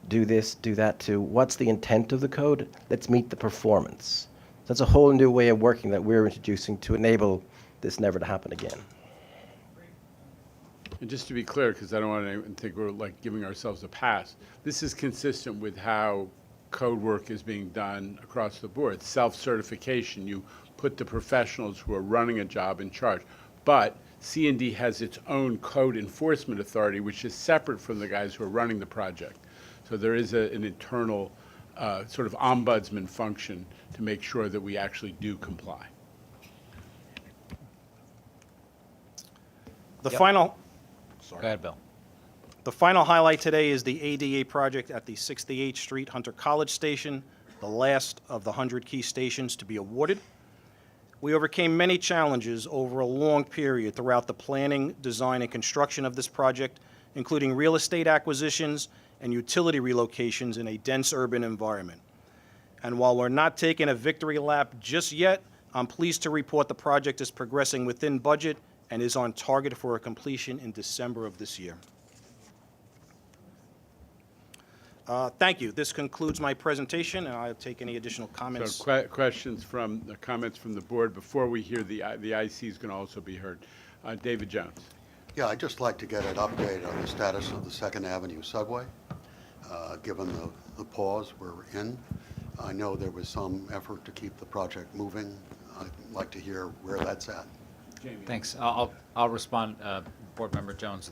do this, do that, to what's the intent of the code? Let's meet the performance. That's a whole new way of working that we're introducing to enable this never to happen again. And just to be clear, because I don't want anyone to think we're like giving ourselves a pass, this is consistent with how code work is being done across the board. Self-certification, you put the professionals who are running a job in charge. But C&D has its own code enforcement authority, which is separate from the guys who are running the project. So there is an internal sort of ombudsman function to make sure that we actually do comply. The final Go ahead, Bill. The final highlight today is the ADA project at the 68th Street Hunter College Station, the last of the 100 key stations to be awarded. We overcame many challenges over a long period throughout the planning, design, and construction of this project, including real estate acquisitions and utility relocations in a dense urban environment. And while we're not taking a victory lap just yet, I'm pleased to report the project is progressing within budget and is on target for a completion in December of this year. Thank you. This concludes my presentation, and I'll take any additional comments. So questions from, the comments from the board before we hear the IC is going to also be heard. David Jones. Yeah, I'd just like to get an update on the status of the 2nd Avenue subway, given the pause we're in. I know there was some effort to keep the project moving. I'd like to hear where that's at. Thanks. I'll respond, Board Member Jones.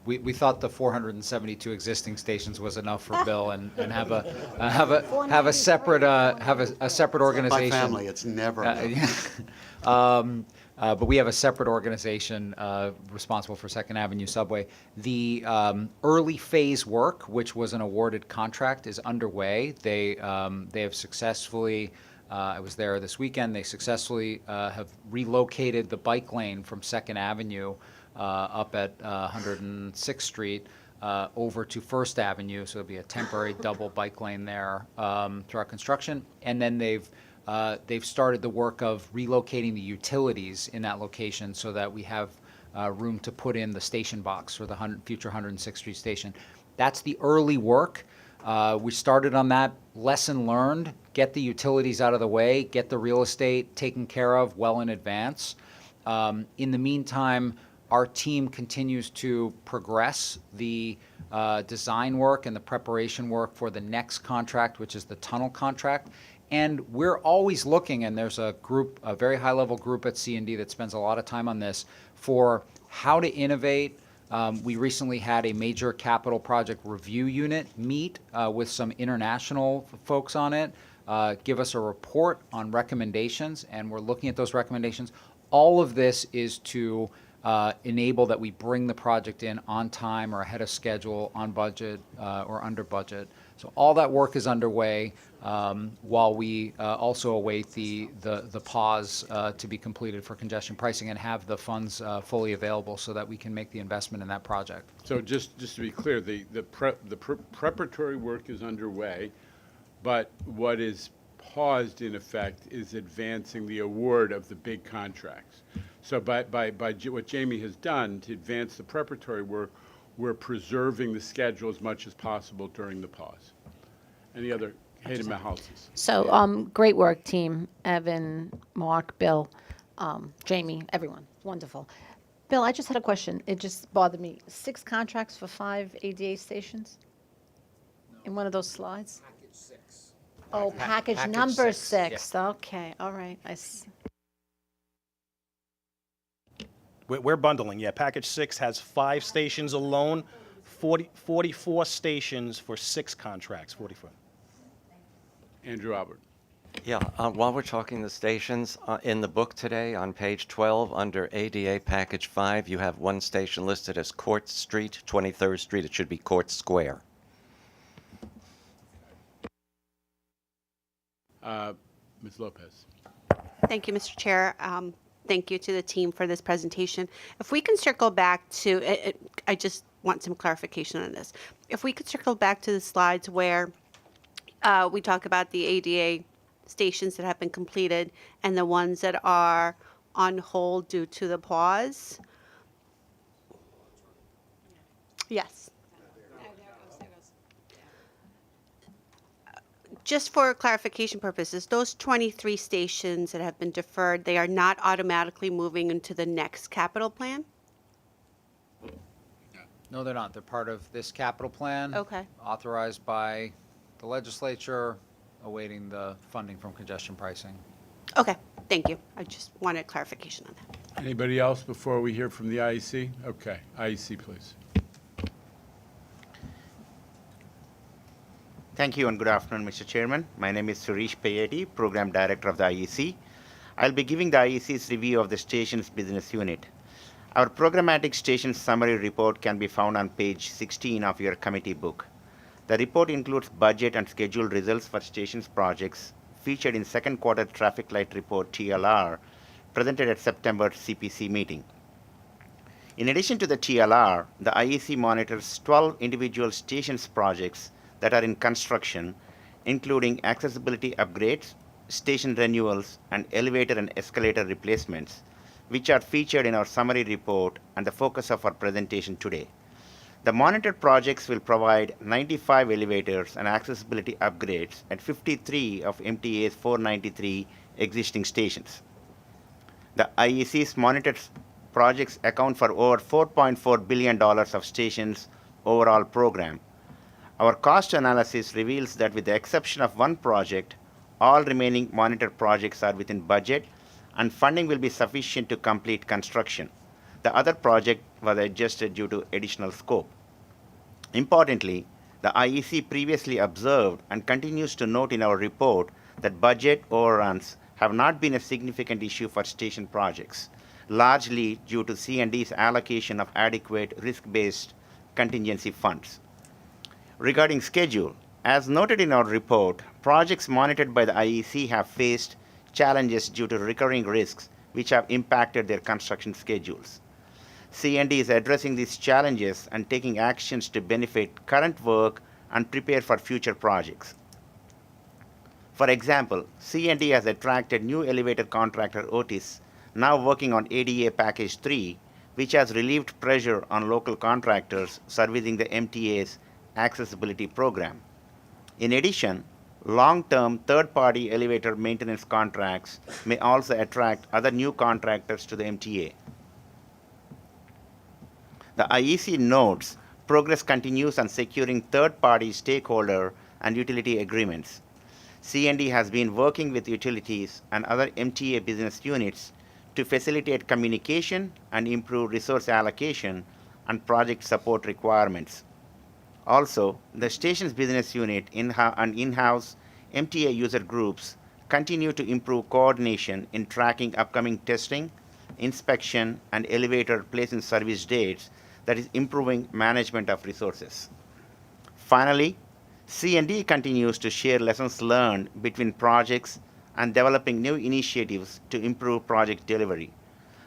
We thought the 472 existing stations was enough for Bill, and have a separate organization. My family, it's never enough. But we have a separate organization responsible for 2nd Avenue subway. The early phase work, which was an awarded contract, is underway. They have successfully. I was there this weekend. They successfully have relocated the bike lane from 2nd Avenue up at 106th Street over to 1st Avenue, so it'll be a temporary double bike lane there throughout construction. And then they've started the work of relocating the utilities in that location so that we have room to put in the station box for the future 106th Street station. That's the early work. We started on that. Lesson learned, get the utilities out of the way, get the real estate taken care of well in advance. In the meantime, our team continues to progress the design work and the preparation work for the next contract, which is the tunnel contract. And we're always looking, and there's a group, a very high-level group at C&D that spends a lot of time on this, for how to innovate. We recently had a major capital project review unit meet with some international folks on it, give us a report on recommendations, and we're looking at those recommendations. All of this is to enable that we bring the project in on time or ahead of schedule, on budget or under budget. So all that work is underway while we also await the pause to be completed for congestion pricing and have the funds fully available so that we can make the investment in that project. So just to be clear, the preparatory work is underway, but what is paused in effect is advancing the award of the big contracts. So by what Jamie has done to advance the preparatory work, we're preserving the schedule as much as possible during the pause. Any other? Hayden Mahouses. So great work, team. Evan, Mark, Bill, Jamie, everyone. Wonderful. Bill, I just had a question. It just bothered me. 6 contracts for 5 ADA stations? In one of those slides? Package 6. Oh, package package number 6, 6. Okay, all right. We're bundling, yeah. Package 6 has 5 stations alone, 44 stations for 6 contracts, 44. Andrew Albert. Yeah, while we're talking the stations, in the book today on page 12 under ADA Package 5, you have one station listed as Court Street, 23rd Street. It should be Court Square. Ms. Lopez. Thank you, Mr. Chair. Thank you to the team for this presentation. If we can circle back to, I just want some clarification on this. If we could circle back to the slides where we talk about the ADA stations that have been completed and the ones that are on hold due to the pause. Yes. Just for clarification purposes, those 23 stations that have been deferred, they are not automatically moving into the next capital plan? No, they're not. They're part of this capital plan. Okay. Authorized by the legislature, awaiting the funding from congestion pricing. Okay, thank you. I just wanted clarification on that. Anybody else before we hear from the IEC? Okay, IEC, please. Thank you and good afternoon, Mr. Chairman. My name is Suresh Payeti, Program Director of the IEC. I'll be giving the IEC's review of the station's business unit. Our programmatic station summary report can be found on page 16 of your committee book. The report includes budget and schedule results for stations projects featured in second quarter traffic light report TLR presented at September CPC meeting. In addition to the TLR, the IEC monitors 12 individual stations projects that are in construction, including accessibility upgrades, station renewals, and elevator and escalator replacements, which are featured in our summary report and the focus of our presentation today. The monitored projects will provide 95 elevators and accessibility upgrades at 53 of MTA's 493 existing stations. The IEC's monitored projects account for over $4.4 billion of stations' overall program. Our cost analysis reveals that with the exception of one project, all remaining monitored projects are within budget and funding will be sufficient to complete construction. The other project was adjusted due to additional scope. Importantly, the IEC previously observed and continues to note in our report that budget overruns have not been a significant issue for station projects, largely due to C&D's allocation of adequate risk-based contingency funds. Regarding schedule, as noted in our report, projects monitored by the IEC have faced challenges due to recurring risks which have impacted their construction schedules. C&D is addressing these challenges and taking actions to benefit current work and prepare for future projects. For example, C&D has attracted new elevator contractor Otis, now working on ADA Package 3, which has relieved pressure on local contractors servicing the MTA's accessibility program. In addition, long-term third-party elevator maintenance contracts may also attract other new contractors to the MTA. The IEC notes progress continues on securing third-party stakeholder and utility agreements. C&D has been working with utilities and other MTA business units to facilitate communication and improve resource allocation and project support requirements. Also, the station's business unit and in-house MTA user groups continue to improve coordination in tracking upcoming testing, inspection, and elevator place-in service dates that is improving management of resources. Finally, C&D continues to share lessons learned between projects and developing new initiatives to improve project delivery.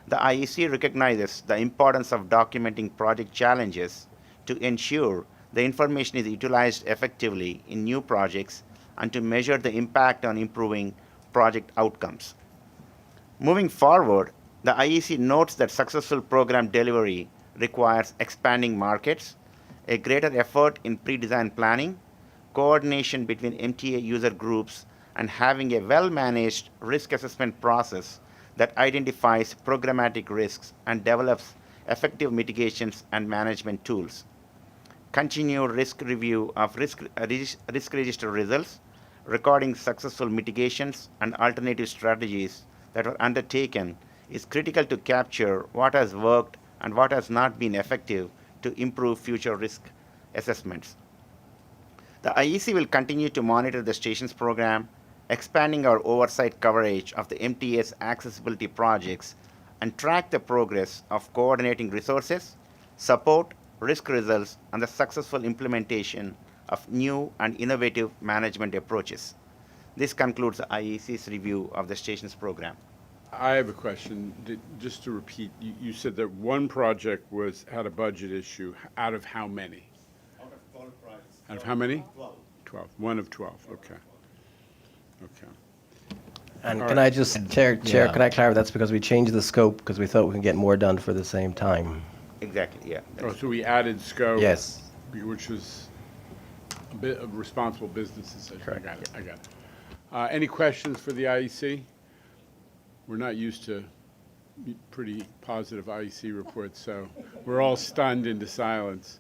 The IEC recognizes the importance of documenting project challenges to ensure the information is utilized effectively in new projects and to measure the impact on improving project outcomes. Moving forward, the IEC notes that successful program delivery requires expanding markets, a greater effort in pre-design planning, coordination between MTA user groups, and having a well-managed risk assessment process that identifies programmatic risks and develops effective mitigations and management tools, continued risk review of risk register results, recording successful mitigations and alternative strategies that were undertaken is critical to capture what has worked and what has not been effective to improve future risk assessments. The IEC will continue to monitor the stations program, expanding our oversight coverage of the MTA's accessibility projects, and track the progress of coordinating resources, support, risk results, and the successful implementation of new and innovative management approaches. This concludes the IEC's review of the stations program. I have a question. Just to repeat, you said that one project had a budget issue. Out of how many? Out of how many? 12. 12. One of 12. Okay. Okay. And All can right. I just, Chair, can I clarify, that's because we changed the scope because we thought we could get more done for the same time. Exactly, yeah. Oh, so we added scope. Yes. Which was a bit of responsible business decision. Correct. I got it. I got it. Any questions for the IEC? We're not used to pretty positive IEC reports, so we're all stunned into silence.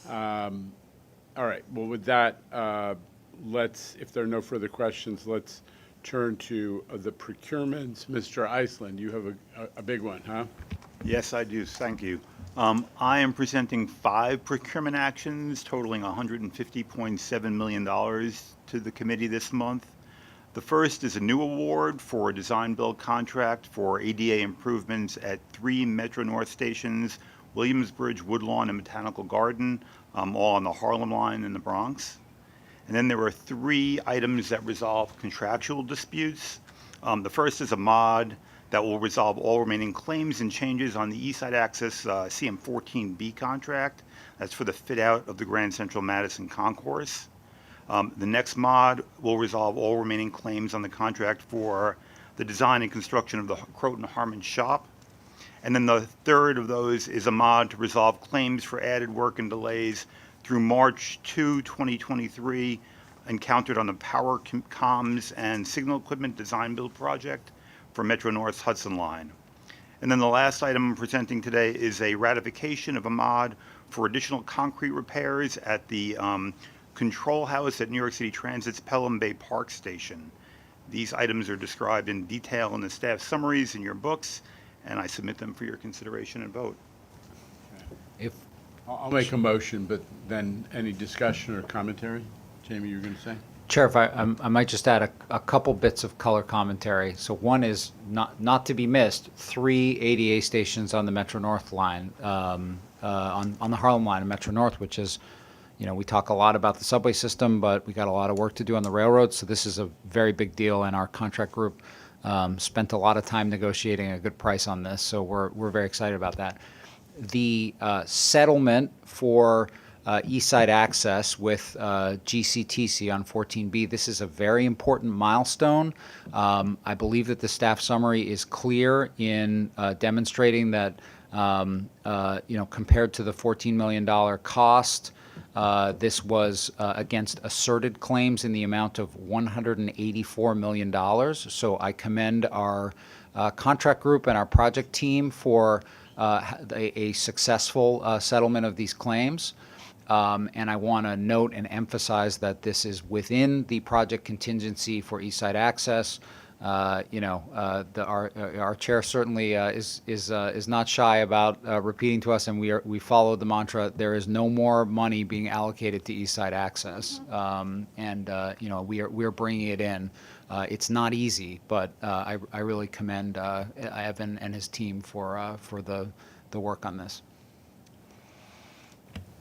All right. Well, with that, if there are no further questions, let's turn to the procurements. Mr. Iceland, you have a big one, huh? Yes, I do. Thank you. I am presenting 5 procurement actions totaling $150.7 million to the committee this month. The first is a new award for a design-build contract for ADA improvements at 3 Metro-North stations, Williamsbridge, Woodlawn, and Botanical Garden, all on the Harlem line in the Bronx. And then there are 3 items that resolve contractual disputes. The first is a mod that will resolve all remaining claims and changes on the East Side Access CM14B contract. That's for the fit-out of the Grand Central Madison Concourse. The next mod will resolve all remaining claims on the contract for the design and construction of the Croton Harmon shop. And then the third of those is a mod to resolve claims for added work and delays through March 2, 2023, encountered on the power comms and signal equipment design build project for Metro North's Hudson Line. And then the last item I'm presenting today is a ratification of a mod for additional concrete repairs at the control house at New York City Transit's Pelham Bay Park Station. These items are described in detail in the staff summaries in your books, and I submit them for your consideration and vote. I'll make a motion, but then any discussion or commentary? Jamie, you were going to say? Chair, if I might just add a couple bits of color commentary. So one is not to be missed, 3 ADA stations on the Metro North line, on the Harlem line of Metro North, which is, we talk a lot about the subway system, but we got a lot of work to do on the railroad. So this is a very big deal, and our contract group spent a lot of time negotiating a good price on this. So we're very excited about that. The settlement for East Side Access with GCTC on 14B. This is a very important milestone. I believe that the staff summary is clear in demonstrating that, compared to the $14 million cost, this was against asserted claims in the amount of $184 million. So I commend our contract group and our project team for a successful settlement of these claims. And I want to note and emphasize that this is within the project contingency for East Side Access. Our chair certainly is not shy about repeating to us, and we follow the mantra: there is no more money being allocated to East Side Access, we are bringing it in. It's not easy, but I really commend Evan and his team for the work on this.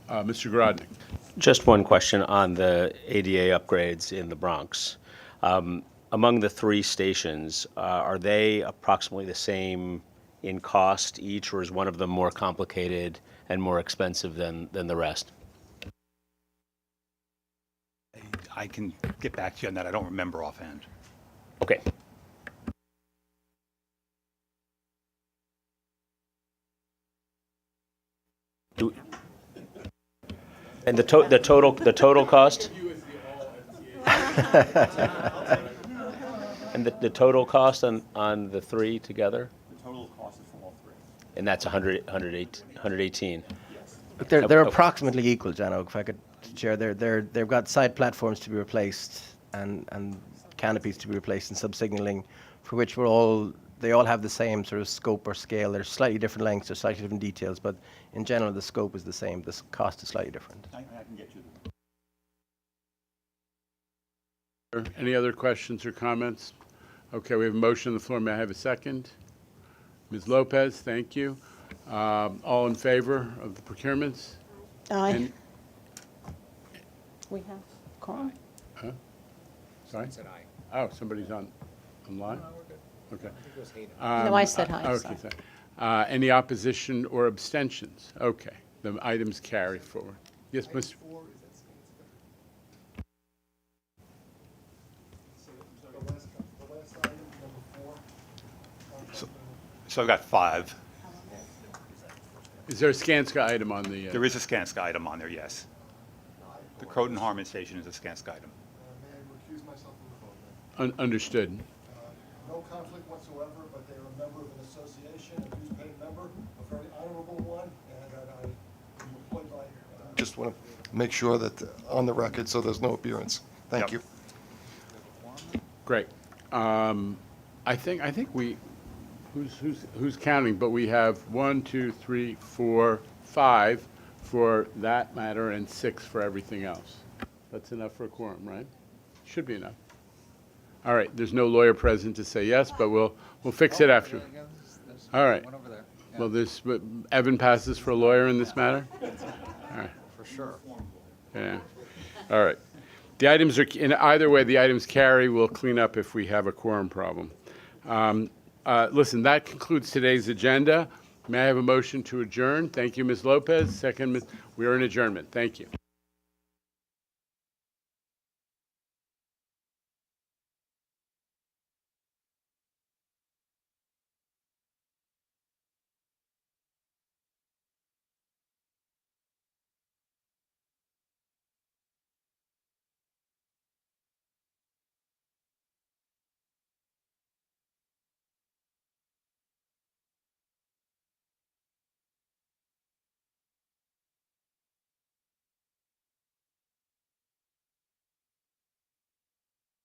Mr. Grodnick. Just one question on the ADA upgrades in the Bronx. Among the 3 stations, are they approximately the same in cost each, or is one of them more complicated and more expensive than the rest? I can get back to you on that. I don't remember offhand. Okay. And the total cost? And the total cost on the 3 together? The total cost is for all 3. and that's 118. But they're Oh, approximately equal, Jano, if I could share. They've got side platforms to be replaced and canopies to be replaced and sub-signaling, for which they all have the same sort of scope or scale. They're slightly different lengths or slightly different details, but in general, the scope is the same. The cost is slightly different. I can get you. Any other questions or comments? Okay, we have a motion on the floor. May I have a second? Ms. Lopez, thank you. All in favor of the procurements? Aye. And- We have quorum. Huh? Sorry? Said aye. Oh, somebody's online? Okay. No, I said aye, Okay, sorry. sorry. Any opposition or abstentions? Okay, the items carry forward. Yes, Mr. So I've got 5. Is there a Skanska item on the? There is a Skanska item on there, yes. The Croton Harmon Station is a Skanska item. May I recuse myself from the vote? Understood. No conflict whatsoever, but they're a member of an association, a dues paid member, a very honorable one, and that I am employed by. Just want to make sure that on the record, so there's no appearance. Thank you. Great. I think we, who's counting? But we have 1, 2, 3, 4, 5 for that matter and 6 for everything else. That's enough for a quorum, right? Should be enough. All right. There's no lawyer present to say yes, but we'll fix it after. All right. Well, Evan passes for a lawyer in this matter. All right. For sure. Yeah. All right. The items are, in either way, the items carry. We'll clean up if we have a quorum problem. Listen, that concludes today's agenda. May I have a motion to adjourn? Thank you, Ms. Lopez. Second, we are in adjournment. Thank you.